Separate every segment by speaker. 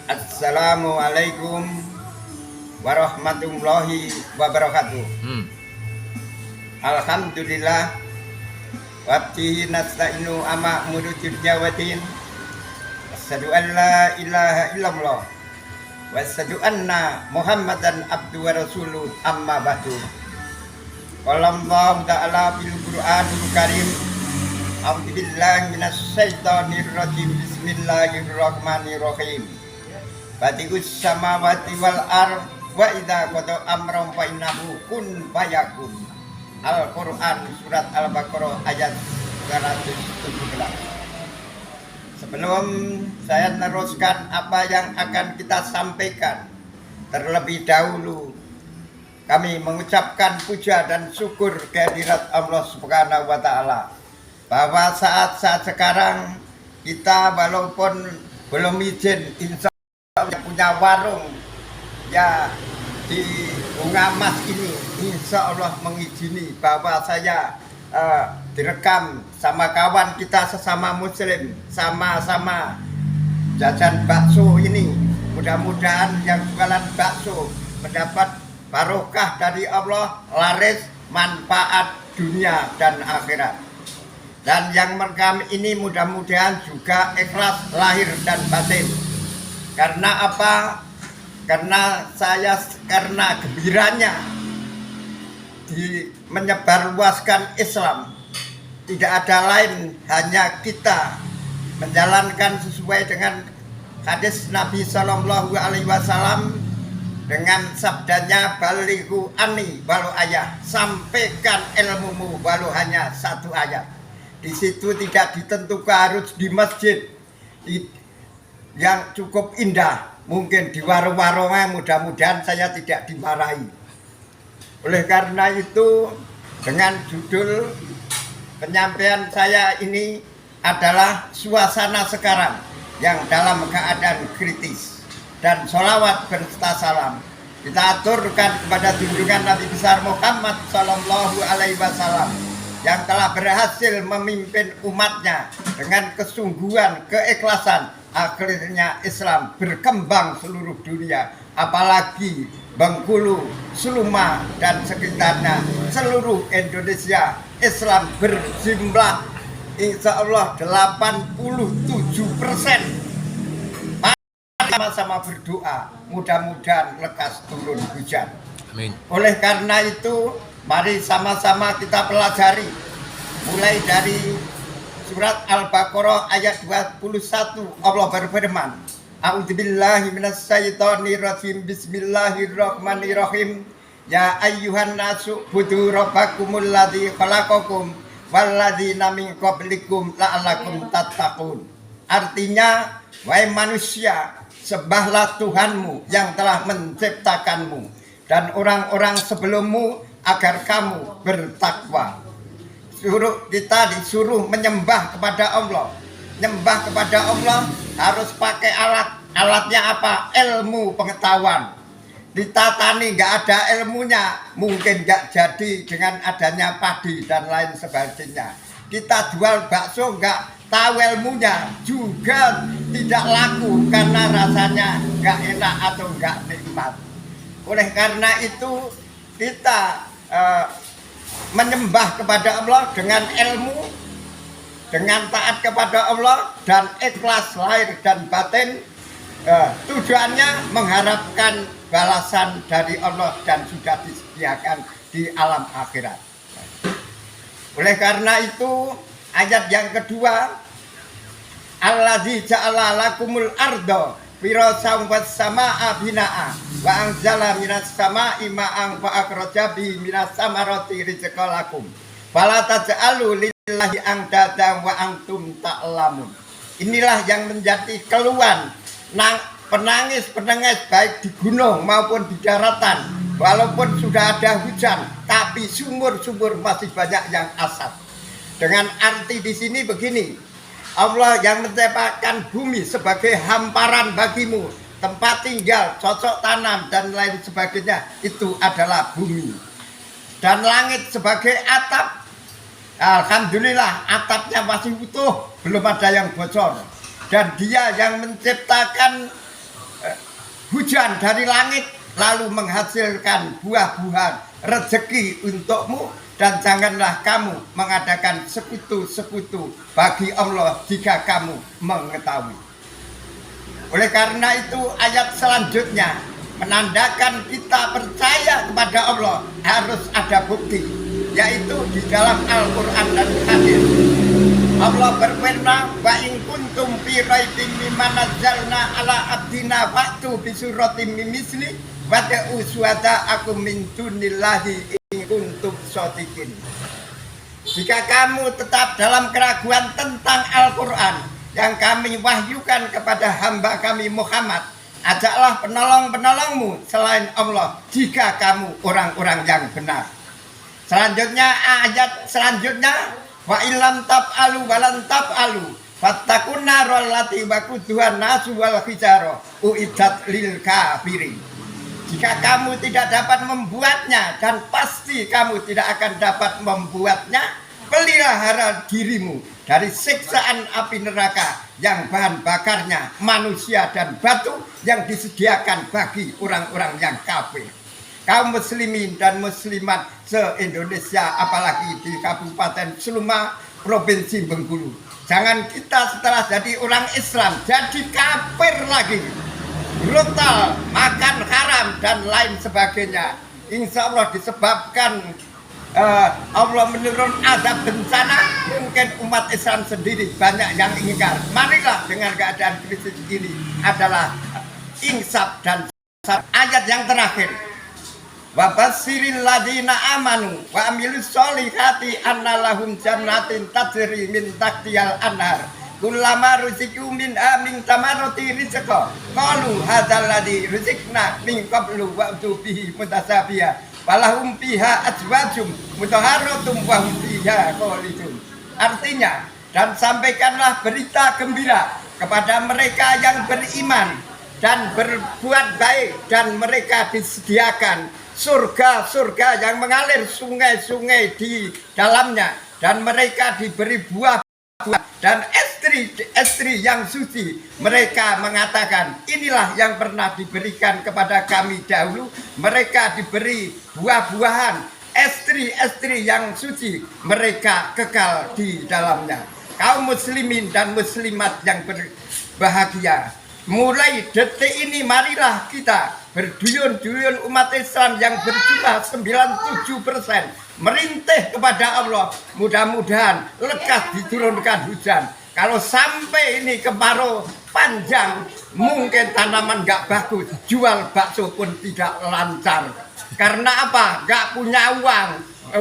Speaker 1: Assalamualaikum warahmatullahi wabarakatuh. Alhamdulillah wabtihi nasta'inu ama murujud jawatin. Asyhadu an la ilaha illallah wa asyhadu anna Muhammadan abdu wa rasuluh amma ba'du. Qala Allah ta'ala fil Qur'anil Karim. A'udzu billahi minasyaitonir rajim. Bismillahirrahmanirrahim. Badi'us samawati wal ardh wa idza qada amran fa innahu kun fayakun. Al-Qur'an surat Al-Baqarah ayat 217. Sebelum saya meneruskan apa yang akan kita sampaikan, terlebih dahulu kami mengucapkan puja dan syukur kehadirat Allah Subhanahu wa taala bahwa saat-saat sekarang kita walaupun belum izin insya Allah punya warung ya di Bunga Mas ini, insya Allah mengizini bahwa saya direkam sama kawan kita sesama muslim, sama-sama jajan bakso ini. Mudah-mudahan yang jualan bakso mendapat barokah dari Allah, laris, manfaat dunia dan akhirat. Dan yang merekam ini mudah-mudahan juga ikhlas lahir dan batin. Karena apa? Karena gembiranya menyebarluaskan Islam. Tidak ada lain, hanya kita menjalankan sesuai dengan hadis Nabi Shallallahu Alaihi Wasallam dengan sabdanya balighu anni walau ayat, sampaikan ilmumu walau hanya satu ayat. Di situ tidak ditentukan harus di masjid yang cukup indah, mungkin di warung-warungnya, mudah-mudahan saya tidak dimarahi. Oleh karena itu, dengan judul penyampaian saya ini adalah suasana sekarang yang dalam keadaan kritis, dan sholawat berserta salam kita aturkan kepada junjungan Nabi besar Muhammad Sallallahu Alaihi Wasallam yang telah berhasil memimpin umatnya dengan kesungguhan, keikhlasan. Akhirnya Islam berkembang seluruh dunia, apalagi Bengkulu, Seluma dan sekitarnya, seluruh Indonesia Islam berjumlah insya Allah 87%. Sama-sama berdoa, mudah-mudahan lekas turun hujan. Amin. Oleh karena itu, mari sama-sama kita pelajari mulai dari surat Al-Baqarah ayat 21. Allah berfirman, A'udzubillahi minasyaitonirrajim. Bismillahirrahmanirrahim. Ya ayyuhan nasu budu rabbakumul ladzi khalaqakum walladzina min qablikum la'allakum tattaqun. Artinya, wahai manusia, sembahlah Tuhanmu yang telah menciptakanmu dan orang-orang sebelummu agar kamu bertakwa. Kita disuruh menyembah kepada Allah. Nyembah kepada Allah harus pakai alat. Alatnya apa? Ilmu pengetahuan. Ditatani nggak ada ilmunya, mungkin nggak jadi dengan adanya padi dan lain sebagainya. Kita jual bakso nggak tahu ilmunya, juga tidak laku karena rasanya nggak enak atau nggak nikmat. Oleh karena itu kita menyembah kepada Allah dengan ilmu, dengan taat kepada Allah dan ikhlas lahir dan batin. Tujuannya mengharapkan balasan dari Allah dan sudah disediakan di alam akhirat. Oleh karena itu ayat yang kedua, Alladzi ja'ala lakumul ardo firasam was samaa binaa wa anzala minas samaa'i ma'an fa akhraja bihi minas samarati rizqan lakum fala taj'alu lillahi andada wa antum ta'lamun. Inilah yang menjadi keluhan penangis baik di gunung maupun di daratan. Walaupun sudah ada hujan, tapi sumur-sumur masih banyak yang asat. Dengan arti di sini begini, Allah yang menciptakan bumi sebagai hamparan bagimu, tempat tinggal, cocok tanam dan lain sebagainya, itu adalah bumi. Dan langit sebagai atap, alhamdulillah atapnya masih utuh, belum ada yang bocor. Dan dia yang menciptakan hujan dari langit lalu menghasilkan buah-buahan rezeki untukmu, dan janganlah kamu mengadakan sekutu-sekutu bagi Allah jika kamu mengetahui. Oleh karena itu ayat selanjutnya menandakan kita percaya kepada Allah harus ada bukti, yaitu di dalam Al-Quran dan hadis. Allah berfirman, wa in kuntum fi raibin mimma nazzalna ala abdina fa'tu bi suratin min misli wada'u syuhada'akum min dunillahi in kuntum shadiqin. Jika kamu tetap dalam keraguan tentang Al-Quran yang kami wahyukan kepada hamba kami Muhammad, ajaklah penolong-penolongmu selain Allah jika kamu orang-orang yang benar. Selanjutnya ayat selanjutnya, wa ilam tab'alu walan tab'alu fattakun narol lati wakuduhan nasu wal hijaro uidat lil kafirin. Jika kamu tidak dapat membuatnya, dan pasti kamu tidak akan dapat membuatnya, pelihara dirimu dari siksaan api neraka yang bahan bakarnya manusia dan batu yang disediakan bagi orang-orang yang kafir. Kaum muslimin dan muslimat se-Indonesia, apalagi di Kabupaten Seluma, Provinsi Bengkulu, jangan kita setelah jadi orang Islam jadi kafir lagi, brutal, makan haram dan lain sebagainya. Insya Allah disebabkan Allah menurun azab bencana, mungkin umat Islam sendiri banyak yang ingkar. Marilah dengan keadaan krisis ini adalah insaf dan ayat yang terakhir. Wa basyiril ladzina amanu wa amilus solihati anna lahum jannatin tajri min tahtihal anhar kullama ruziqu min amin tamarati rizqa qalu hadzal ladzi rizqna min qablu wa bihi mutasabiya walahum fiha azwajum mutahharatum wa hum fiha khalidun. Artinya, dan sampaikanlah berita gembira kepada mereka yang beriman dan berbuat baik, dan mereka disediakan surga-surga yang mengalir sungai-sungai di dalamnya, dan mereka diberi buah-buah dan istri yang suci. Mereka mengatakan, inilah yang pernah diberikan kepada kami dahulu. Mereka diberi buah-buahan, istri yang suci, mereka kekal di dalamnya. Kaum muslimin dan muslimat yang berbahagia, mulai detik ini marilah kita berduyun-duyun umat Islam yang berjumlah 97% merintih kepada Allah. Mudah-mudahan lekas diturunkan hujan. Kalau sampai ini kemarau panjang, mungkin tanaman gak bagus, jual bakso pun tidak lancar. Karena apa? Gak punya uang.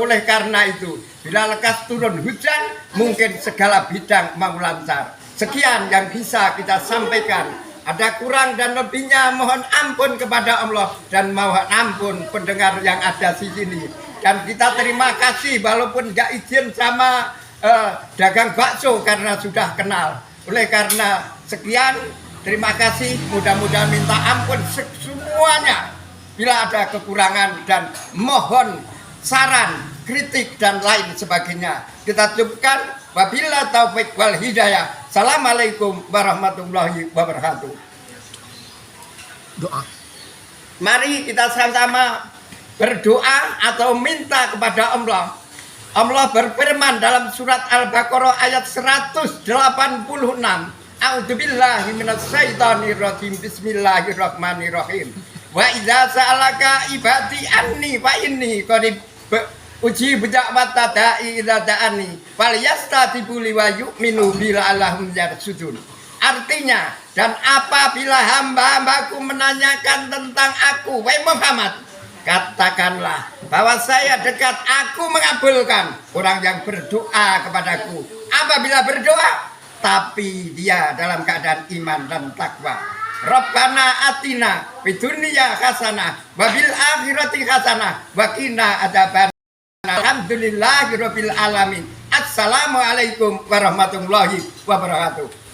Speaker 1: Oleh karena itu, bila lekas turun hujan, mungkin segala bidang mau lancar. Sekian yang bisa kita sampaikan. Ada kurang dan lebihnya mohon ampun kepada Allah, dan mohon ampun pendengar yang ada di sini. Dan kita terima kasih walaupun gak izin sama dagang bakso karena sudah kenal. Oleh karena sekian, terima kasih. Mudah-mudahan minta ampun semuanya bila ada kekurangan, dan mohon saran, kritik dan lain sebagainya kita cukupkan. Wabillahi taufik wal hidayah. Assalamualaikum warahmatullahi wabarakatuh.
Speaker 2: Doa.
Speaker 1: Mari kita sama-sama berdoa atau minta kepada Allah. Allah berfirman dalam surat Al-Baqarah ayat 186. A'udzubillahi minasyaitonir rajim. Bismillahirrahmanirrahim. Wa idza sa'alaka ibadi anni fa inni qarib uji da'wata da'i idza da'ani falyastajibu li wa yu'minu bila allahum yarsudun. Artinya, dan apabila hamba-hambaku menanyakan tentang aku, wahai Muhammad, katakanlah bahwa saya dekat, aku mengabulkan orang yang berdoa kepadaku. Apabila berdoa, tapi dia dalam keadaan iman dan takwa. Rabbana atina fid dunya hasanah wa bil akhirati hasanah wa qina adzaban. Alhamdulillahirabbil alamin. Assalamualaikum warahmatullahi wabarakatuh.